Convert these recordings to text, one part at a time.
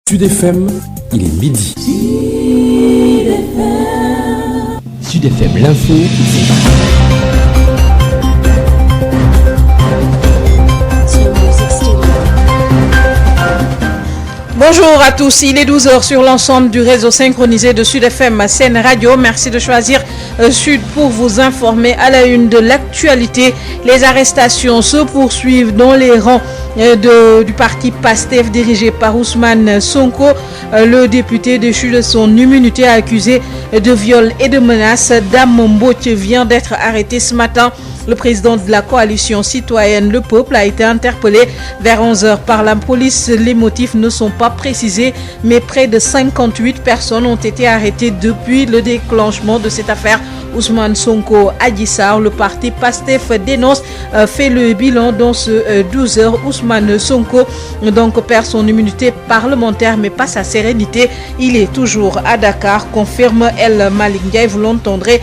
Sud FM, il est midi. Sud FM, l'info. Bonjour à tous, il est 12h sur l'ensemble du réseau synchronisé de Sud FM Sen Radio. Merci de choisir Sud pour vous informer à la une de l'actualité. Les arrestations se poursuivent dans les rangs du parti PASTEF dirigé par Ousmane Sonko. Le député déchu de son immunité accusé de viol et de menaces. Dame Mbouch vient d'être arrêté ce matin. Le président de la coalition citoyenne Le Peuple a été interpellé vers 11h par la police. Les motifs ne sont pas précisés, mais près de 58 personnes ont été arrêtées depuis le déclenchement de cette affaire. Ousmane Sonko Adji Sarr, le parti PASTEF dénonce, fait le bilan dans ce 12h. Ousmane Sonko donc perd son immunité parlementaire mais pas sa sérénité. Il est toujours à Dakar, confirme El Malick Ndiaye. Vous l'entendrez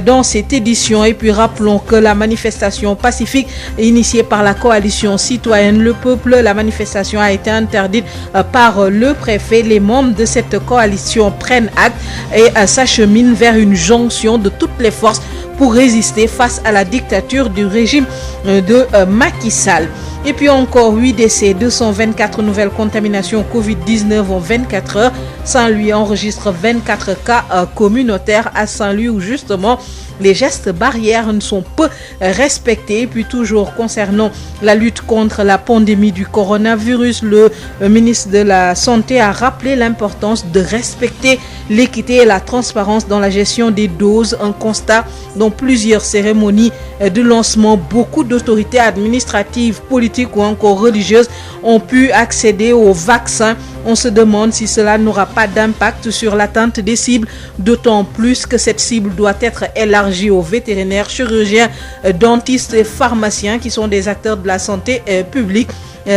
dans cette édition. Et puis rappelons que la manifestation pacifique initiée par la coalition citoyenne Le Peuple, la manifestation a été interdite par le préfet. Les membres de cette coalition prennent acte et s'acheminent vers une jonction de toutes les forces pour résister face à la dictature du régime de Macky Sall. Et puis encore 8 décès, 224 nouvelles contaminations Covid-19 en 24 heures. Saint-Louis enregistre 24 cas communautaires à Saint-Louis où justement les gestes barrières ne sont peu respectés. Et puis toujours concernant la lutte contre la pandémie du coronavirus, le ministre de la Santé a rappelé l'importance de respecter l'équité et la transparence dans la gestion des doses. Un constat dans plusieurs cérémonies de lancement, beaucoup d'autorités administratives, politiques ou encore religieuses ont pu accéder aux vaccins. On se demande si cela n'aura pas d'impact sur l'atteinte des cibles, d'autant plus que cette cible doit être élargie aux vétérinaires, chirurgiens, dentistes et pharmaciens qui sont des acteurs de la santé publique.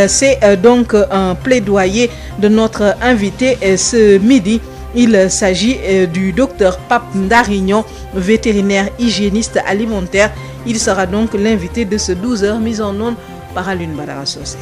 C'est donc un plaidoyer de notre invité ce midi. Il s'agit du docteur Pape Ndarignon, vétérinaire hygiéniste alimentaire. Il sera donc l'invité de ce 12h mis en onde par Alune Badara Sosé.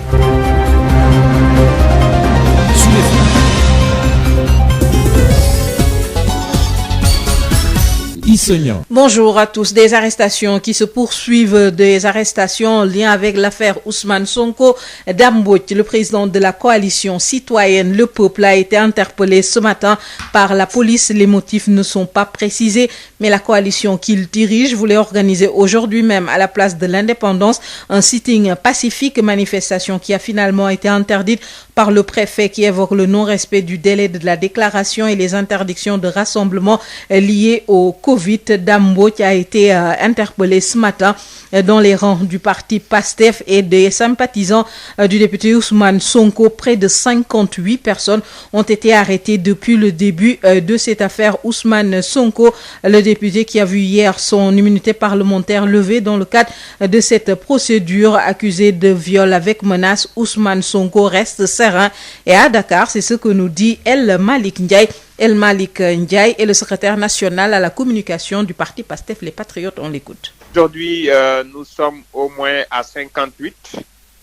Bonjour à tous. Des arrestations qui se poursuivent, des arrestations en lien avec l'affaire Ousmane Sonko. Dame Mbouch, le président de la coalition citoyenne Le Peuple, a été interpellé ce matin par la police. Les motifs ne sont pas précisés, mais la coalition qu'il dirige voulait organiser aujourd'hui même à la place de l'Indépendance un sitting pacifique, manifestation qui a finalement été interdite par le préfet qui évoque le non-respect du délai de la déclaration et les interdictions de rassemblement liées au Covid. Dame Mbouch a été interpellé ce matin dans les rangs du parti PASTEF et des sympathisants du député Ousmane Sonko. Près de 58 personnes ont été arrêtées depuis le début de cette affaire. Ousmane Sonko, le député qui a vu hier son immunité parlementaire levée dans le cadre de cette procédure, accusé de viol avec menace. Ousmane Sonko reste serein et à Dakar, c'est ce que nous dit El Malick Ndiaye. El Malick Ndiaye est le secrétaire national à la communication du parti PASTEF Les Patriotes. On l'écoute. Aujourd'hui, nous sommes au moins à 58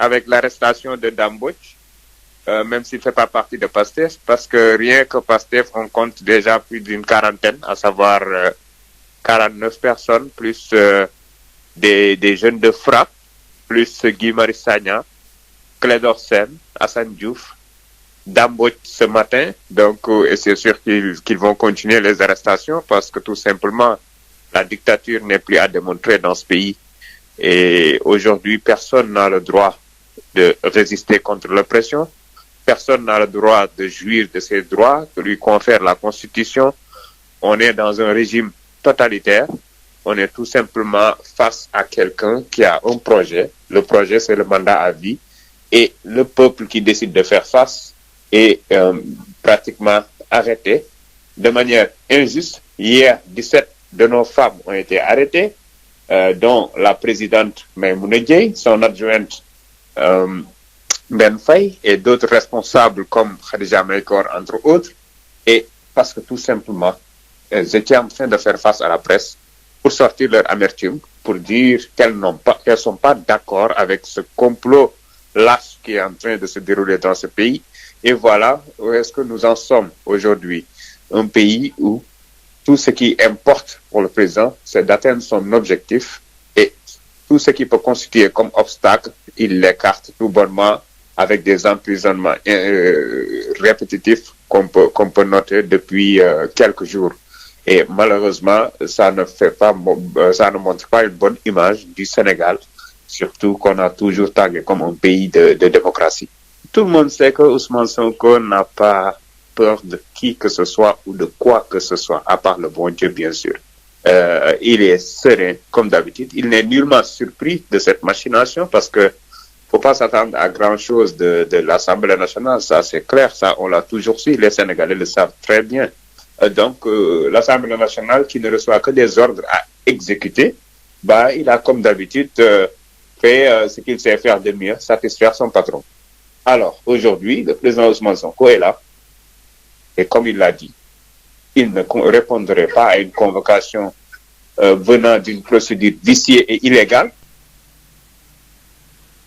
avec l'arrestation de Dame Mbouch, même s'il ne fait pas partie de PASTEF, parce que rien que PASTEF, on compte déjà plus d'une quarantaine, à savoir 49 personnes, plus des jeunes de frappe, plus Guy Marius Sagna, Clédor Sène, Assane Diouf, Dame Mbouch ce matin, donc et c'est sûr qu'ils vont continuer les arrestations parce que tout simplement la dictature n'est plus à démontrer dans ce pays et aujourd'hui personne n'a le droit de résister contre l'oppression, personne n'a le droit de jouir de ses droits que lui confère la Constitution. On est dans un régime totalitaire, on est tout simplement face à quelqu'un qui a un projet, le projet c'est le mandat à vie et le peuple qui décide de faire face est pratiquement arrêté de manière injuste. Hier, 17 de nos femmes ont été arrêtées, dont la présidente Maïmouna Dièye, son adjointe Ben Faye et d'autres responsables comme Khadija Mahécor, entre autres, et parce que tout simplement, elles étaient en train de faire face à la presse pour sortir leur amertume, pour dire qu'elles sont pas d'accord avec ce complot lâche qui est en train de se dérouler dans ce pays Et voilà où est-ce que nous en sommes aujourd'hui. Un pays où tout ce qui importe pour le président, c'est d'atteindre son objectif et tout ce qui peut constituer comme obstacle, il l'écarte tout bonnement avec des emprisonnements répétitifs qu'on peut noter depuis quelques jours. Et malheureusement, ça ne montre pas une bonne image du Sénégal, surtout qu'on a toujours tagué comme un pays de démocratie. Tout le monde sait que Ousmane Sonko n'a pas peur de qui que ce soit ou de quoi que ce soit, à part le bon Dieu, bien sûr. Il est serein, comme d'habitude. Il n'est nullement surpris de cette machination parce que faut pas s'attendre à grand-chose de l'Assemblée nationale. Ça, c'est clair. Ça, on l'a toujours su. Les Sénégalais le savent très bien. Donc, l'Assemblée nationale qui ne reçoit que des ordres à exécuter, il a, comme d'habitude, fait ce qu'il sait faire de mieux, satisfaire son patron. Alors, aujourd'hui, le président Ousmane Sonko est là. Et comme il l'a dit, il ne répondrait pas à une convocation venant d'une procédure viciée et illégale.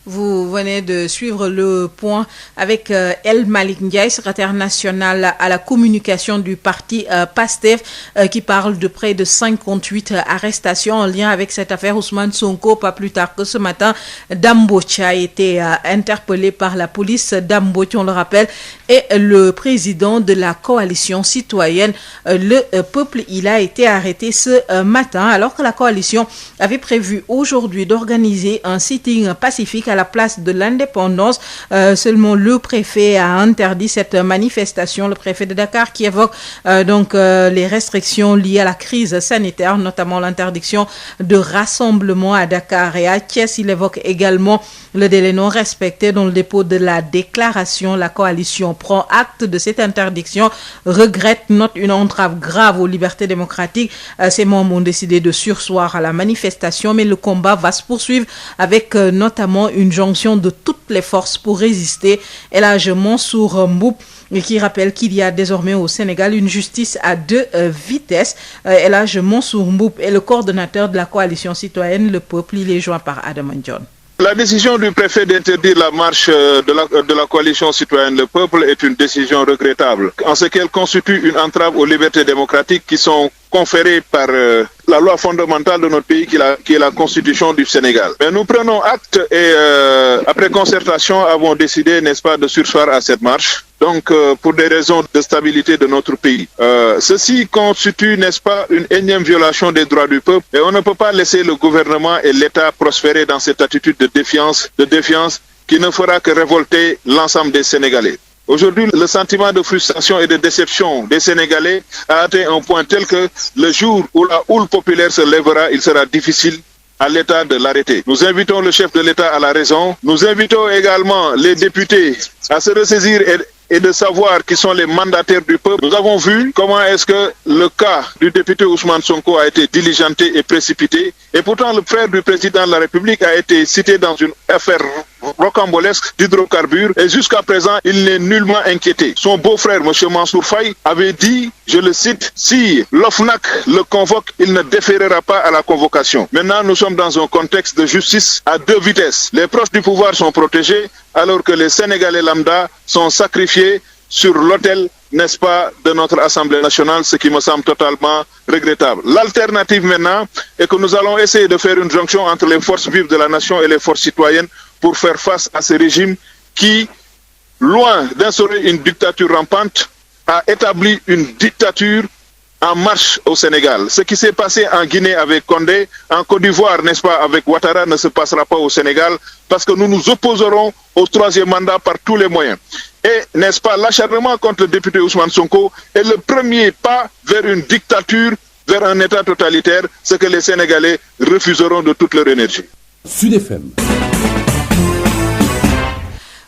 Vous venez de suivre le point avec El Malick Ndiaye, secrétaire national à la communication du parti PASTEF, qui parle de près de 58 arrestations en lien avec cette affaire Ousmane Sonko. Pas plus tard que ce matin, Dame Mbodj a été interpellé par la police. Dame Mbodj, on le rappelle, est le président de la coalition citoyenne Le Peuple. Il a été arrêté ce matin alors que la coalition avait prévu aujourd'hui d'organiser un sitting pacifique à la place de l'Indépendance. Seulement le préfet a interdit cette manifestation, le préfet de Dakar, qui évoque les restrictions liées à la crise sanitaire, notamment l'interdiction de rassemblement à Dakar et à Thiès. Il évoque également le délai non respecté dans le dépôt de la déclaration. La coalition prend acte de cette interdiction, regrette, note une entrave grave aux libertés démocratiques. Ses membres ont décidé de surseoir à la manifestation, mais le combat va se poursuivre avec notamment une jonction de toutes les forces pour résister. El Hadj Mansour Mboup, qui rappelle qu'il y a désormais au Sénégal une justice à deux vitesses. El Hadj Mansour Mboup est le coordonnateur de la coalition citoyenne Le Peuple. Il est joint par Adama Ndione. La décision du préfet d'interdire la marche de la coalition citoyenne Le Peuple est une décision regrettable, en ce qu'elle constitue une entrave aux libertés démocratiques qui sont conférées par la loi fondamentale de notre pays, qui est la Constitution du Sénégal. Mais nous prenons acte et, après concertation, avons décidé, n'est-ce pas, de surseoir à cette marche. Donc, pour des raisons de stabilité de notre pays. Ceci constitue, n'est-ce pas, une énième violation des droits du peuple, et on ne peut pas laisser le gouvernement et l'État prospérer dans cette attitude de défiance qui ne fera que révolter l'ensemble des Sénégalais. Aujourd'hui, le sentiment de frustration et de déception des Sénégalais a atteint un point tel que le jour où la houle populaire se lèvera, il sera difficile à l'État de l'arrêter. Nous invitons le chef de l'État à la raison. Nous invitons également les députés à se ressaisir et de savoir qui sont les mandataires du peuple. Nous avons vu comment est-ce que le cas du député Ousmane Sonko a été diligenté et précipité. Et pourtant, le frère du président de la République a été cité dans une affaire rocambolesque d'hydrocarbures. Et jusqu'à présent, il n'est nullement inquiété. Son beau-frère, M. Mansour Faye, avait dit, je le cite, si l'OFNAC le convoque, il ne déférera pas à la convocation. Maintenant, nous sommes dans un contexte de justice à deux vitesses. Les proches du pouvoir sont protégés, alors que les Sénégalais lambda sont sacrifiés sur l'autel, n'est-ce pas, de notre Assemblée nationale, ce qui me semble totalement regrettable. L'alternative maintenant est que nous allons essayer de faire une jonction entre les forces vives de la nation et les forces citoyennes pour faire face à ce régime qui, loin d'instaurer une dictature rampante, a établi une dictature en marche au Sénégal. Ce qui s'est passé en Guinée avec Condé, en Côte d'Ivoire, n'est-ce pas, avec Ouattara, ne se passera pas au Sénégal, parce que nous nous opposerons au troisième mandat par tous les moyens. Et, n'est-ce pas, l'acharnement contre le député Ousmane Sonko est le premier pas vers une dictature, vers un État totalitaire, ce que les Sénégalais refuseront de toute leur énergie. Sud FM.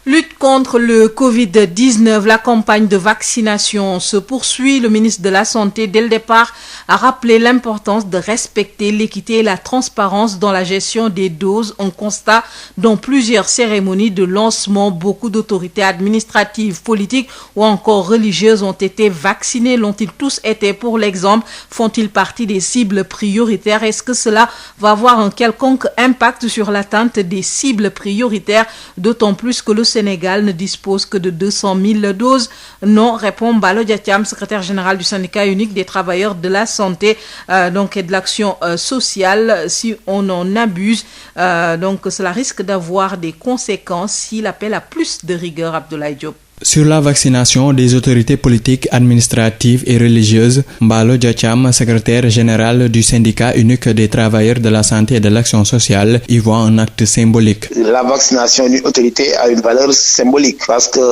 Lutte contre le Covid-19, la campagne de vaccination se poursuit. Le ministre de la Santé, dès le départ, a rappelé l'importance de respecter l'équité et la transparence dans la gestion des doses. On constate dans plusieurs cérémonies de lancement, beaucoup d'autorités administratives, politiques ou encore religieuses ont été vaccinées. L'ont-ils tous été? Pour l'exemple, font-ils partie des cibles prioritaires? Est-ce que cela va avoir un quelconque impact sur l'atteinte des cibles prioritaires? D'autant plus que le Sénégal ne dispose que de 200 000 doses. Non, répond Mballo Dia Thiam, secrétaire général du syndicat unique des travailleurs de la santé et de l'action sociale. Si on en abuse, cela risque d'avoir des conséquences. Il appelle à plus de rigueur, Abdoulaye Diop. Sur la vaccination des autorités politiques, administratives et religieuses, Mballo Dia Thiam, secrétaire général du syndicat unique des travailleurs de la santé et de l'action sociale, y voit un acte symbolique. La vaccination d'une autorité a une valeur symbolique parce que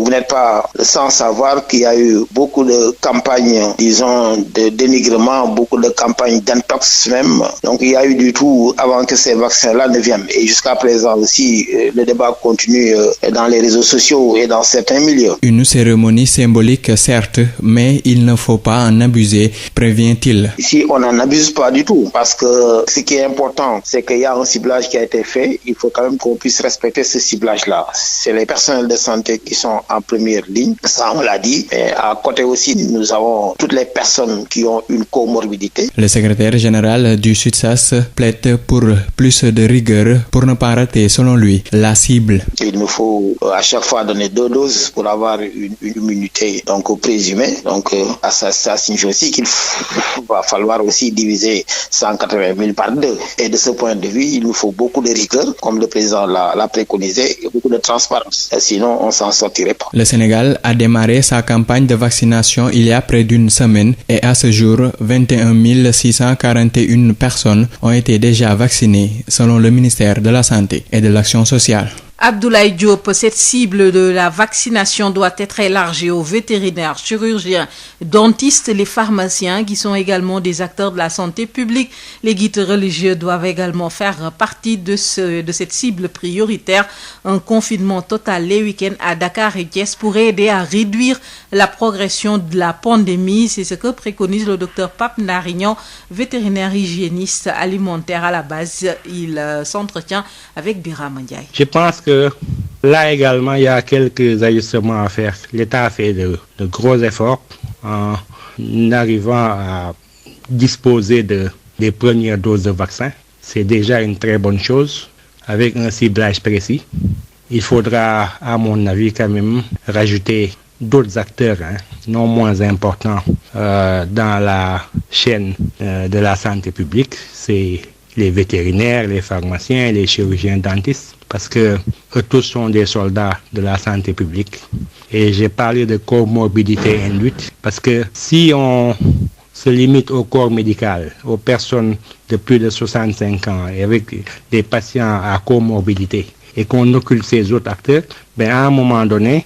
vous n'êtes pas sans savoir qu'il y a eu beaucoup de campagnes, disons, de dénigrement, beaucoup de campagnes d'intox même. Donc il y a eu du tout avant que ces vaccins-là ne viennent. Et jusqu'à présent aussi, le débat continue dans les réseaux sociaux et dans certains milieux. Une cérémonie symbolique, certes, mais il ne faut pas en abuser, prévient-il. Ici, on n'en abuse pas du tout, parce que ce qui est important, c'est qu'il y a un ciblage qui a été fait. Il faut quand même qu'on puisse respecter ce ciblage-là. C'est les personnels de santé qui sont en première ligne, ça on l'a dit. Mais à côté aussi, nous avons toutes les personnes qui ont une comorbidité. Le secrétaire général du SUTSAS plaide pour plus de rigueur pour ne pas rater, selon lui, la cible. Il nous faut à chaque fois donner 2 doses pour avoir une immunité présumée. Ça signifie aussi qu'il va falloir aussi diviser 180 000 par 2. Et de ce point de vue, il nous faut beaucoup de rigueur, comme le président l'a préconisé, et beaucoup de transparence. Sinon, on s'en sortirait pas. Le Sénégal a démarré sa campagne de vaccination il y a près d'une semaine et à ce jour, 21 641 personnes ont été déjà vaccinées, selon le ministère de la Santé et de l'Action sociale. Abdoulaye Diop, cette cible de la vaccination doit être élargie aux vétérinaires, chirurgiens, dentistes, les pharmaciens qui sont également des acteurs de la santé publique. Les guides religieux doivent également faire partie de cette cible prioritaire. Un confinement total les week-ends à Dakar et Thiès pourrait aider à réduire la progression de la pandémie. C'est ce que préconise le docteur Pape Ndarignon, vétérinaire hygiéniste alimentaire à la base. Il s'entretient avec Birama Ndiaye. Je pense que là également, il y a quelques ajustements à faire. L'État a fait de gros efforts en arrivant à disposer des premières doses de vaccin. C'est déjà une très bonne chose, avec un ciblage précis. Il faudra, à mon avis, quand même rajouter d'autres acteurs non moins importants dans la chaîne de la santé publique. C'est les vétérinaires, les pharmaciens, les chirurgiens dentistes, parce que eux tous sont des soldats de la santé publique. Et j'ai parlé de comorbidité induite, parce que si on se limite au corps médical, aux personnes de plus de 65 ans et avec des patients à comorbidité, et qu'on occulte ces autres acteurs, à un moment donné,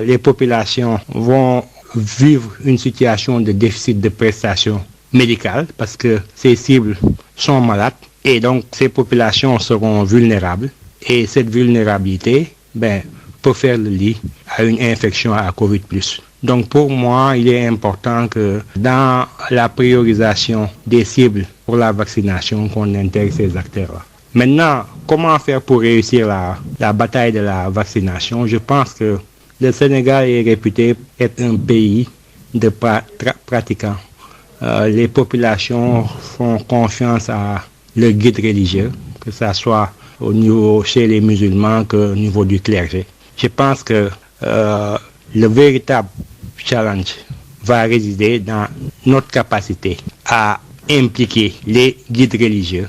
les populations vont vivre une situation de déficit de prestations médicales, parce que ces cibles sont malades, et donc ces populations seront vulnérables. Et cette vulnérabilité peut faire le lit à une infection à Covid+. Donc pour moi, il est important que dans la priorisation des cibles pour la vaccination, qu'on intègre ces acteurs-là. Maintenant, comment faire pour réussir la bataille de la vaccination? Je pense que le Sénégal est réputé être un pays de pratiquants. Les populations font confiance à leurs guides religieux, que ce soit au niveau chez les musulmans qu'au niveau du clergé. Je pense que le véritable challenge va résider dans notre capacité à impliquer les guides religieux.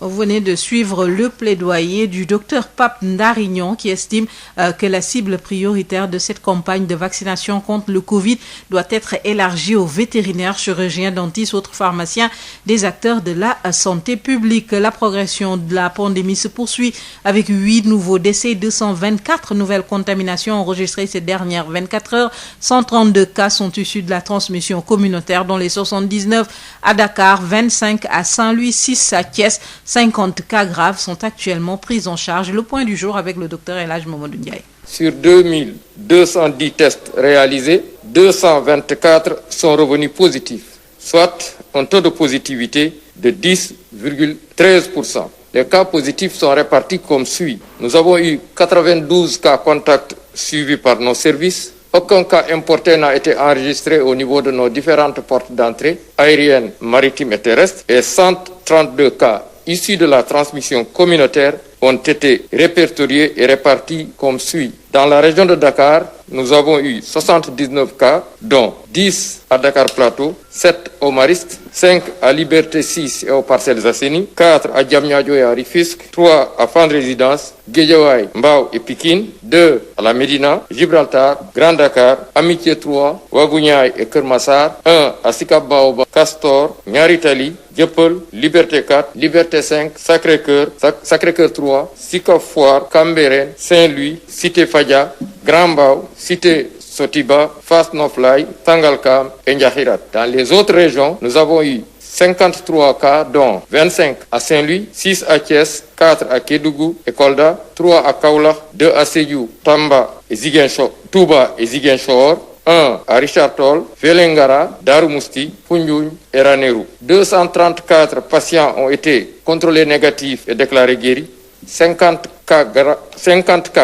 Vous venez de suivre le plaidoyer du docteur Pape Ndarignon qui estime que la cible prioritaire de cette campagne de vaccination contre le Covid doit être élargie aux vétérinaires, chirurgiens, dentistes, autres pharmaciens, des acteurs de la santé publique. La progression de la pandémie se poursuit avec 8 nouveaux décès, 224 nouvelles contaminations enregistrées ces dernières 24 heures. 132 cas sont issus de la transmission communautaire, dont les 79 à Dakar, 25 à Saint-Louis, 6 à Thiès. 50 cas graves sont actuellement pris en charge. Le point du jour avec le docteur El Hadj Mamadou Ndiaye. Sur 2210 tests réalisés, 224 sont revenus positifs, soit un taux de positivité de 10,13%. Les cas positifs sont répartis comme suit. Nous avons eu 92 cas contacts suivis par nos services. Aucun cas importé n'a été enregistré au niveau de nos différentes portes d'entrée, aériennes, maritimes et terrestres, et 132 cas issus de la transmission communautaire ont été répertoriés et répartis comme suit. Dans la région de Dakar, nous avons eu 79 cas, dont 10 à Dakar Plateau, 7 au Mariste, 5 à Liberté 6 et aux Parcelles Assainies, 4 à Diamniadio et à Rufisque, 3 à Fann Résidence, Guédiawaye, Mbao et Pikine, 2 à la Médina, Gibraltar, Grand Dakar, Amitié 3, Ouagouniaye et Keur Massar, 1 à Sicap Baobab, Castor, Niary Tally, Dieuppeul, Liberté 4, Liberté 5, Sacré-Cœur 3, Sicap Foire, Cambérène, Saint-Louis, Cité Fadia, Grand Mbao, Cité Sotiba, Fass Noflaye, Sangalkam et Ndiakhirat. Dans les autres régions, nous avons eu 53 cas, dont 25 à Saint-Louis, 6 à Thiès, 4 à Kédougou et Kolda, 3 à Kaolack, 2 à Sédhiou, Tamba et Ziguinchor, Touba et Ziguinchor, 1 à Richard Toll, Vélingara, Darou Mouhty, Foundiougne et Ranérou. 234 patients ont été contrôlés négatifs et déclarés guéris. 50 cas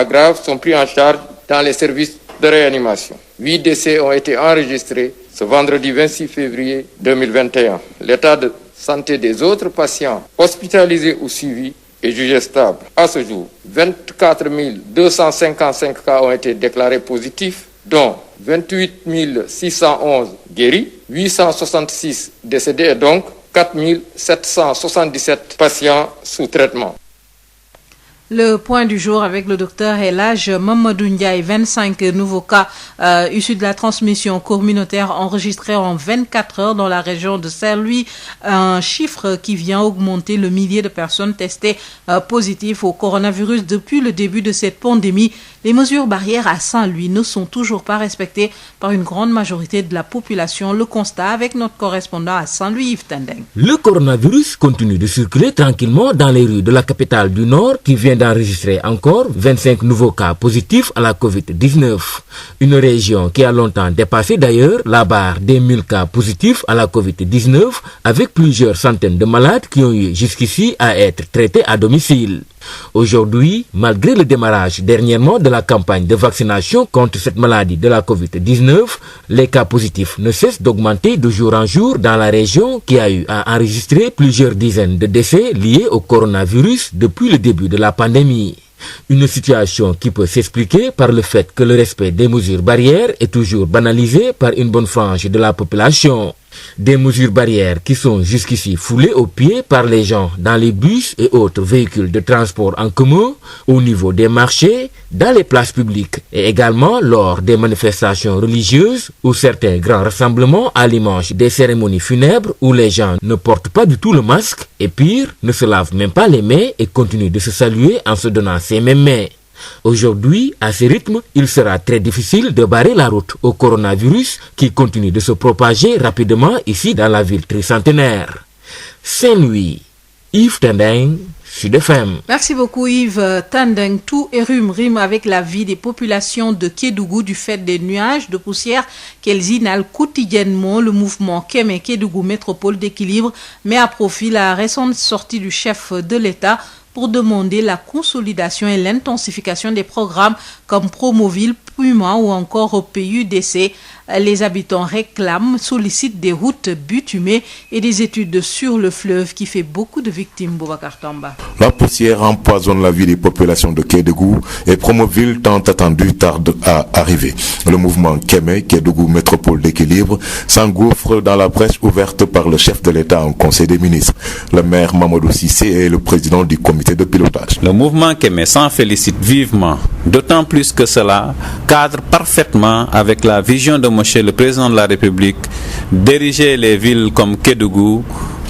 graves sont pris en charge dans les services de réanimation. 8 décès ont été enregistrés ce vendredi 26 février 2021. L'état de santé des autres patients hospitalisés ou suivis est jugé stable. À ce jour, 24 255 cas ont été déclarés positifs, dont 28 611 guéris, 866 décédés et donc 4 777 patients sous traitement. Le point du jour avec le docteur El Hadj Mamadou Ndiaye, 25 nouveaux cas issus de la transmission communautaire enregistrés en 24 heures dans la région de Saint-Louis, un chiffre qui vient augmenter le millier de personnes testées positives au coronavirus depuis le début de cette pandémie. Les mesures barrières à Saint-Louis ne sont toujours pas respectées par une grande majorité de la population. Le constat avec notre correspondant à Saint-Louis, Yves Tendeng. Le coronavirus continue de circuler tranquillement dans les rues de la capitale du Nord qui vient d'enregistrer encore 25 nouveaux cas positifs à la Covid-19. Une région qui a longtemps dépassé d'ailleurs la barre des 1000 cas positifs à la Covid-19 avec plusieurs centaines de malades qui ont eu jusqu'ici à être traités à domicile. Aujourd'hui, malgré le démarrage dernièrement de la campagne de vaccination contre cette maladie de la Covid-19, les cas positifs ne cessent d'augmenter de jour en jour dans la région qui a eu à enregistrer plusieurs dizaines de décès liés au coronavirus depuis le début de la pandémie. Une situation qui peut s'expliquer par le fait que le respect des mesures barrières est toujours banalisé par une bonne frange de la population. Des mesures barrières qui sont jusqu'ici foulées aux pieds par les gens dans les bus et autres véhicules de transport en commun, au niveau des marchés, dans les places publiques et également lors des manifestations religieuses ou certains grands rassemblements à l'image des cérémonies funèbres où les gens ne portent pas du tout le masque et pire, ne se lavent même pas les mains et continuent de se saluer en se donnant ces mêmes mains. Aujourd'hui, à ce rythme, il sera très difficile de barrer la route au coronavirus qui continue de se propager rapidement ici dans la ville tricentenaire. Saint-Louis, Yves Tendeng, Sud FM. Merci beaucoup Yves Tendeng. Tout et rime avec la vie des populations de Kédougou du fait des nuages de poussière qu'elles inhalent quotidiennement. Le mouvement Kémé Kédougou Métropole d'équilibre met à profit la récente sortie du chef de l'État pour demander la consolidation et l'intensification des programmes comme Promoville, Puma ou encore au PUDC. Les habitants réclament, sollicitent des routes bitumées et des études sur le fleuve qui fait beaucoup de victimes, Boubacar Tamba. La poussière empoisonne la vie des populations de Kédougou et Promoville tant attendu tarde à arriver. Le mouvement Kémé, Kédougou Métropole d'équilibre, s'engouffre dans la brèche ouverte par le chef de l'État en Conseil des ministres. Le maire Mamadou Cissé est le président du comité de pilotage. Le mouvement Kémé s'en félicite vivement, d'autant plus que cela cadre parfaitement avec la vision de Monsieur le Président de la République d'ériger les villes comme Kédougou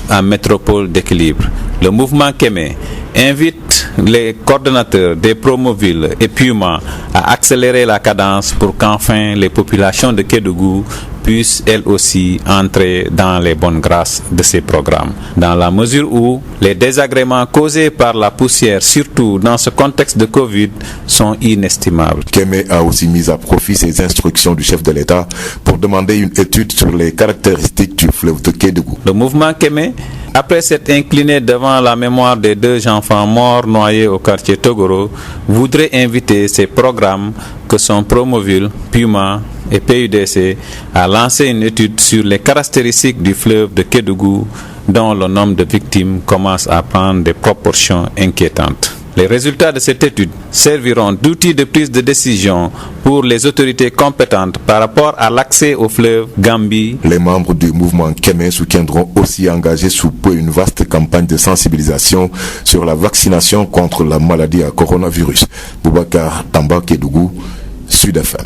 en métropole d'équilibre. Le mouvement Kémé invite les coordonnateurs des Promovilles et Puma à accélérer la cadence pour qu'enfin les populations de Kédougou puissent elles aussi entrer dans les bonnes grâces de ces programmes. Dans la mesure où les désagréments causés par la poussière, surtout dans ce contexte de Covid, sont inestimables. Kémé a aussi mis à profit ses instructions du chef de l'État pour demander une étude sur les caractéristiques du fleuve de Kédougou. Le mouvement Kémé, après s'être incliné devant la mémoire des 2 enfants morts noyés au quartier Togoro, voudrait inviter ces programmes que sont Promoville, Puma et PUDC à lancer une étude sur les caractéristiques du fleuve de Kédougou dont le nombre de victimes commence à prendre des proportions inquiétantes. Les résultats de cette étude serviront d'outil de prise de décision pour les autorités compétentes par rapport à l'accès au fleuve Gambie. Les membres du mouvement Kémé soutiendront aussi engager sous peu une vaste campagne de sensibilisation sur la vaccination contre la maladie à coronavirus. Boubacar Tamba Kédougou, Sud FM.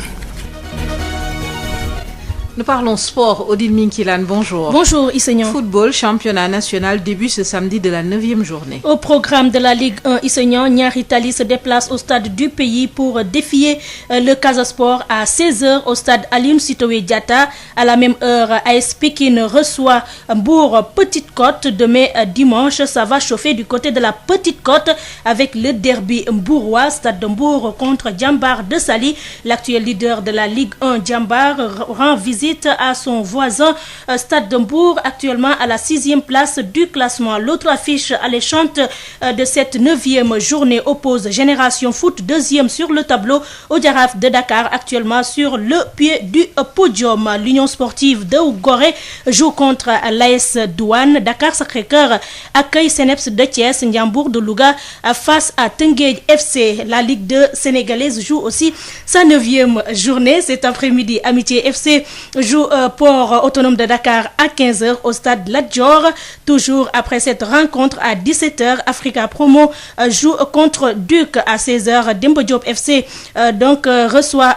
Nous parlons sport. Odile Minkilan, bonjour. Bonjour Isegnan. Football, championnat national débute ce samedi de la 9e journée. Au programme de la Ligue 1, Isegnan, Niary Tally se déplace au stade du pays pour défier le Casa Sport à 16h au stade Aline Sitoé Diatta. À la même heure, AS Pikine reçoit Mbour Petite Côte. Demain dimanche, ça va chauffer du côté de la Petite Côte avec le derby mbourois. Stade de Mbour contre Djambar de Sali. L'actuel leader de la Ligue 1, Djambar, rend visite à son voisin Stade de Mbour, actuellement à la 6e place du classement. L'autre affiche alléchante de cette 9e journée oppose Génération Foot, 2e sur le tableau, au Jaraaf de Dakar, actuellement sur le pied du podium. L'Union sportive de Gorée joue contre l'AS Douane. Dakar Sacré-Cœur accueille Seneps de Thiès. Ndiambour de Louga face à Tenguède FC. La Ligue 2 sénégalaise joue aussi sa 9e journée cet après-midi. Amitié FC joue Port Autonome de Dakar à 15h au stade Lat Dior. Toujours après cette rencontre à 17h, Africa Promo joue contre Duc à 16h. Demba Diop FC reçoit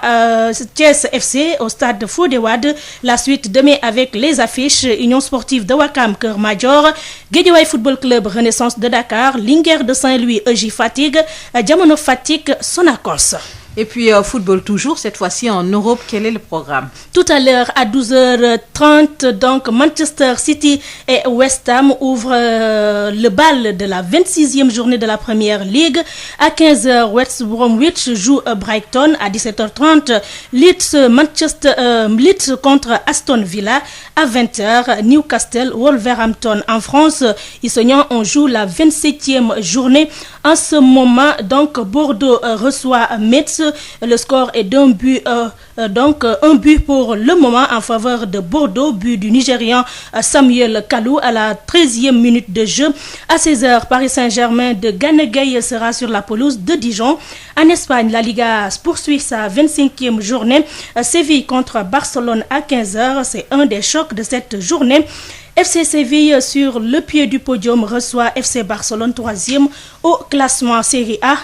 Thiès FC au stade Fodé Wade. La suite demain avec les affiches: Union sportive de Ouakam, Keur Madior, Guédiawaye Football Club, Renaissance de Dakar, Linguère de Saint-Louis, EJ Fatigue, Diamono Fatick, Sonacos. Et puis football toujours, cette fois-ci en Europe, quel est le programme? Tout à l'heure à 12h30, donc Manchester City et West Ham ouvrent le bal de la 26e journée de la Première Ligue. À 15h, West Bromwich joue Brighton. À 17h30, Leeds contre Aston Villa. À 20h, Newcastle, Wolverhampton. En France, on joue la 27e journée. En ce moment, donc Bordeaux reçoit Metz. Le score est d'un but, un but pour le moment en faveur de Bordeaux, but du Nigérian Samuel Kalou à la 13e minute de jeu. À 16h, Paris Saint-Germain de Gana Gueye sera sur la pelouse de Dijon. En Espagne, la Liga poursuit sa 25e journée. Séville contre Barcelone à 15h, c'est un des chocs de cette journée. FC Séville sur le pied du podium reçoit FC Barcelone, 3e au classement Serie A.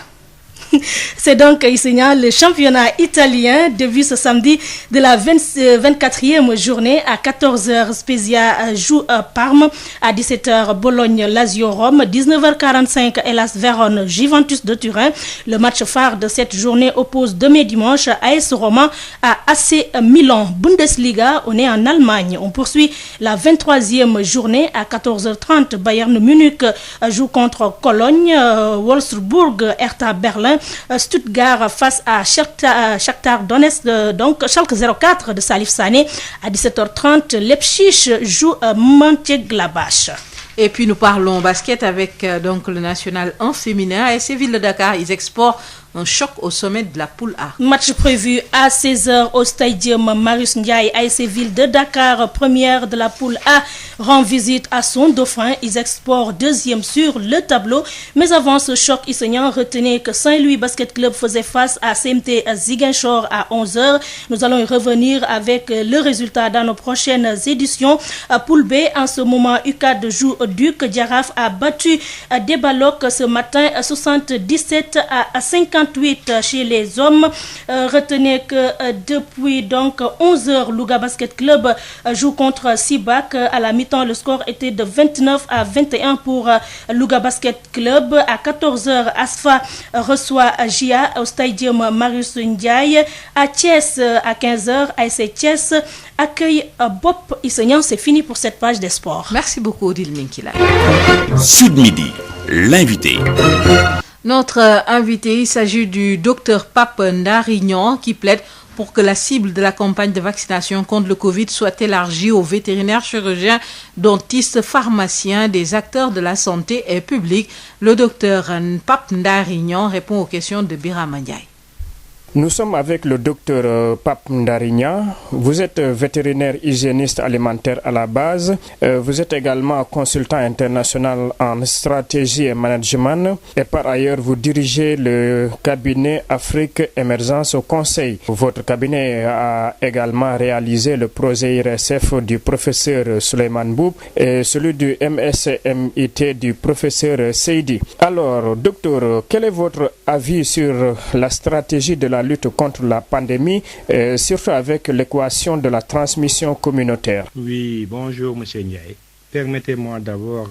C'est donc le championnat italien début ce samedi de la 24e journée. À 14h, Spezia joue Parme. À 17h, Bologne, Lazio, Rome. 19h45, Hellas Vérone, Juventus de Turin. Le match phare de cette journée oppose demain dimanche AS Roma à AC Milan. Bundesliga, on est en Allemagne. On poursuit la 23e journée. À 14h30, Bayern Munich joue contre Cologne. Wolfsburg, Hertha Berlin. Stuttgart face à Shakhtar Donetsk, donc Schalke 04 de Salif Sané. À 17h30, Leipzig joue Mönchengladbach. Et puis nous parlons basket avec donc le national 1 féminin. AS Ville de Dakar, ils exportent un choc au sommet de la poule A. Match prévu à 16h au stadium Marius Ndiaye. AS Ville de Dakar, première de la poule A, rend visite à son dauphin. Ils exportent 2e sur le tableau. Mais avant ce choc Isegnan, retenez que Saint-Louis Basket Club faisait face à CMT Ziguinchor à 11h. Nous allons y revenir avec le résultat dans nos prochaines éditions. Poule B, en ce moment, UCAD joue Duc. Jaraaf a battu Débalok ce matin 77 à 58 chez les hommes. Retenez que depuis donc 11h, Louga Basket Club joue contre Sibac. À la mi-temps, le score était de 29 à 21 pour Louga Basket Club. À 14h, Asfa reçoit Gia au stadium Marius Ndiaye. À Thiès, à 15h, ASC Thiès accueille Bop Isegnan. C'est fini pour cette page des sports. Merci beaucoup, Odile Minkila. Sud Midi, l'invité. Notre invité, il s'agit du docteur Pape Ndarignon qui plaide pour que la cible de la campagne de vaccination contre le Covid soit élargie aux vétérinaires, chirurgiens, dentistes, pharmaciens, des acteurs de la santé et publique. Le docteur Pape Ndarignon répond aux questions de Birama Ndiaye. Nous sommes avec le docteur Pape Ndarigna. Vous êtes vétérinaire hygiéniste alimentaire à la base. Vous êtes également consultant international en stratégie et management. Et par ailleurs, vous dirigez le cabinet Afrique Émergence au Conseil. Votre cabinet a également réalisé le projet IRSF du professeur Souleymane Boub et celui du MSMIT du professeur Seydi. Alors, docteur, quel est votre avis sur la stratégie de la lutte contre la pandémie, surtout avec l'équation de la transmission communautaire? Oui, bonjour M. Ndiaye. Permettez-moi d'abord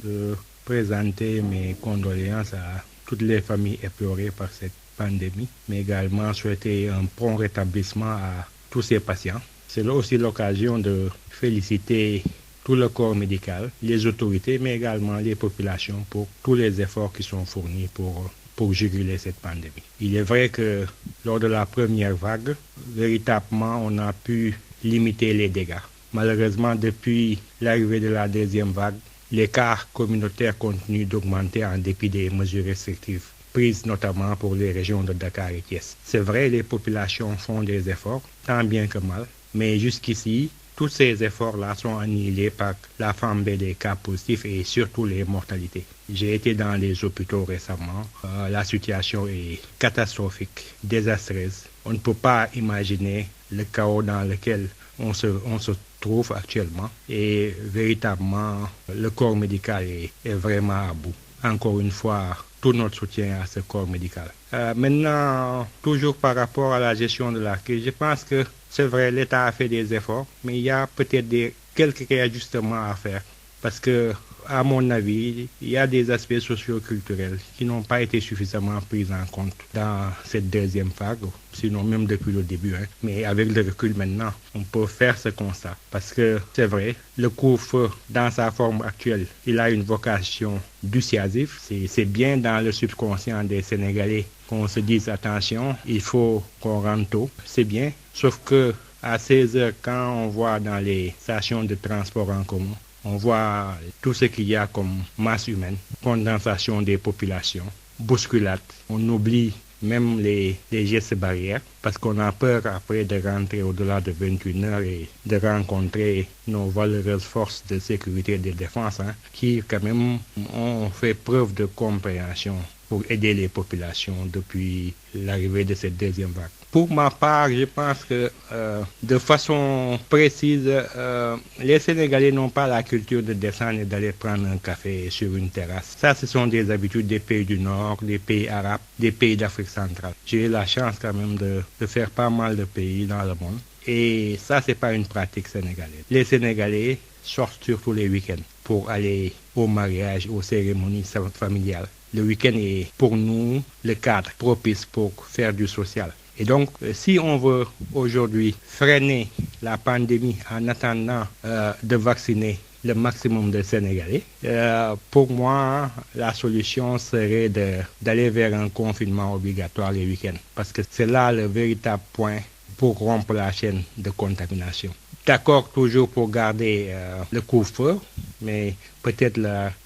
de présenter mes condoléances à toutes les familles éplorées par cette pandémie, mais également souhaiter un prompt rétablissement à tous ces patients. C'est aussi l'occasion de féliciter tout le corps médical, les autorités, mais également les populations pour tous les efforts qui sont fournis pour juguler cette pandémie. Il est vrai que lors de la première vague, véritablement, on a pu limiter les dégâts. Malheureusement, depuis l'arrivée de la deuxième vague, les cas communautaires continuent d'augmenter en dépit des mesures restrictives prises notamment pour les régions de Dakar et Thiès. C'est vrai, les populations font des efforts, tant bien que mal, mais jusqu'ici, tous ces efforts-là sont annihilés par la flambée des cas positifs et surtout les mortalités. J'ai été dans les hôpitaux récemment. La situation est catastrophique, désastreuse. On ne peut pas imaginer le chaos dans lequel on se trouve actuellement. Et véritablement, le corps médical est vraiment à bout. Encore une fois, tout notre soutien à ce corps médical. Maintenant, toujours par rapport à la gestion de la crise, je pense que c'est vrai, l'État a fait des efforts, mais il y a peut-être quelques réajustements à faire. Parce que, à mon avis, il y a des aspects socio-culturels qui n'ont pas été suffisamment pris en compte dans cette deuxième vague, sinon même depuis le début. Mais avec le recul maintenant, on peut faire ce constat. Parce que, c'est vrai, le couvre-feu, dans sa forme actuelle, il a une vocation dissuasive. C'est bien dans le subconscient des Sénégalais qu'on se dise attention, il faut qu'on rentre tôt. C'est bien, sauf que à 16 heures, quand on voit dans les stations de transport en commun, on voit tout ce qu'il y a comme masse humaine, condensation des populations, bousculade. On oublie même les gestes barrières parce qu'on a peur après de rentrer au-delà de 21 heures et de rencontrer nos valeureuses forces de sécurité et de défense qui quand même ont fait preuve de compréhension pour aider les populations depuis l'arrivée de cette deuxième vague. Pour ma part, je pense que de façon précise, les Sénégalais n'ont pas la culture de descendre et d'aller prendre un café sur une terrasse. Ça, ce sont des habitudes des pays du Nord, des pays arabes, des pays d'Afrique centrale. J'ai eu la chance quand même de faire pas mal de pays dans le monde. Et ça, c'est pas une pratique sénégalaise. Les Sénégalais sortent surtout les week-ends pour aller au mariage, aux cérémonies familiales. Le week-end est pour nous le cadre propice pour faire du social. Et donc, si on veut aujourd'hui freiner la pandémie en attendant de vacciner le maximum de Sénégalais, pour moi, la solution serait d'aller vers un confinement obligatoire les week-ends. Parce que c'est là le véritable point pour rompre la chaîne de contamination. D'accord toujours pour garder le couvre-feu, mais peut-être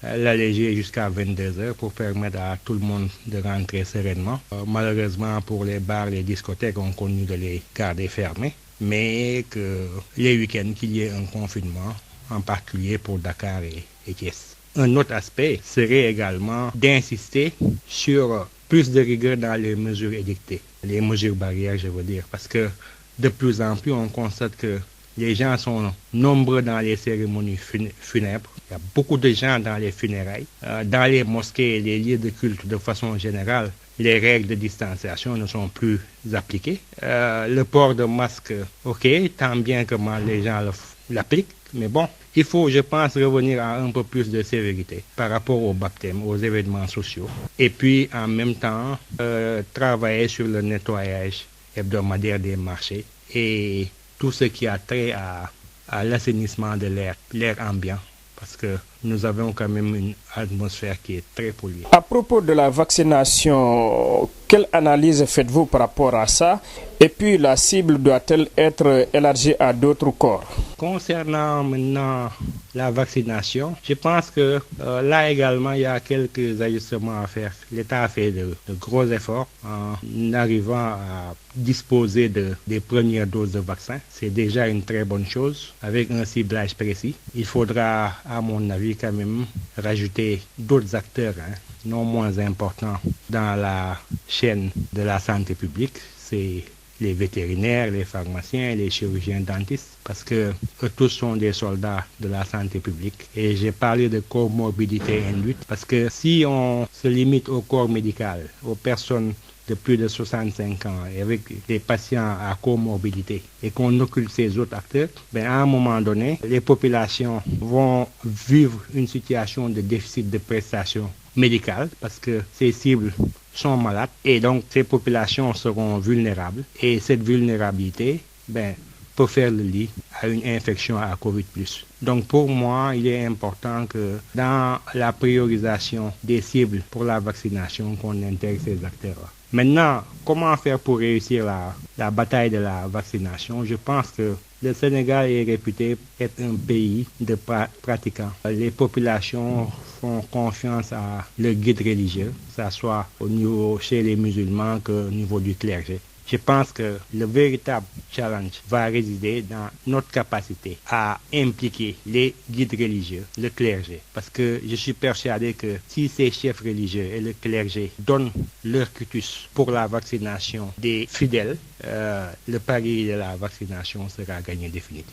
l'alléger jusqu'à 22 heures pour permettre à tout le monde de rentrer sereinement. Malheureusement, pour les bars, les discothèques, on continue de les garder fermés, mais que les week-ends, qu'il y ait un confinement, en particulier pour Dakar et Thiès. Un autre aspect serait également d'insister sur plus de rigueur dans les mesures édictées, les mesures barrières, je veux dire, parce que de plus en plus, on constate que les gens sont nombreux dans les cérémonies funèbres. Il y a beaucoup de gens dans les funérailles. Dans les mosquées et les lieux de culte, de façon générale, les règles de distanciation ne sont plus appliquées. Le port de masque, ok, tant bien que mal les gens l'appliquent. Mais bon, il faut, je pense, revenir à un peu plus de sévérité par rapport au baptême, aux événements sociaux. Et puis, en même temps, travailler sur le nettoyage hebdomadaire des marchés et tout ce qui a trait à l'assainissement de l'air ambiant. Parce que nous avons quand même une atmosphère qui est très polluée. À propos de la vaccination, quelle analyse faites-vous par rapport à ça? Et puis la cible doit-elle être élargie à d'autres corps? Concernant maintenant la vaccination, je pense que là également il y a quelques ajustements à faire. L'État a fait de gros efforts en arrivant à disposer des premières doses de vaccin. C'est déjà une très bonne chose avec un ciblage précis. Il faudra, à mon avis, quand même rajouter d'autres acteurs non moins importants dans la chaîne de la santé publique. C'est les vétérinaires, les pharmaciens, les chirurgiens dentistes, parce que eux tous sont des soldats de la santé publique. Et j'ai parlé de comorbidité induite, parce que si on se limite au corps médical, aux personnes de plus de 65 ans et avec des patients à comorbidité et qu'on occulte ces autres acteurs, à un moment donné, les populations vont vivre une situation de déficit de prestations médicales parce que ces cibles sont malades et donc ces populations seront vulnérables et cette vulnérabilité peut faire le lit à une infection à Covid+. Donc pour moi, il est important que dans la priorisation des cibles pour la vaccination, qu'on intègre ces acteurs-là. Maintenant, comment faire pour réussir la bataille de la vaccination? Je pense que le Sénégal est réputé être un pays de pratiquants. Les populations font confiance à leur guide religieux, que ce soit au niveau chez les musulmans qu'au niveau du clergé. Je pense que le véritable challenge va résider dans notre capacité à impliquer les guides religieux, le clergé. Parce que je suis persuadé que si ces chefs religieux et le clergé donnent leur cutus pour la vaccination des fidèles, le pari de la vaccination sera gagné définitivement.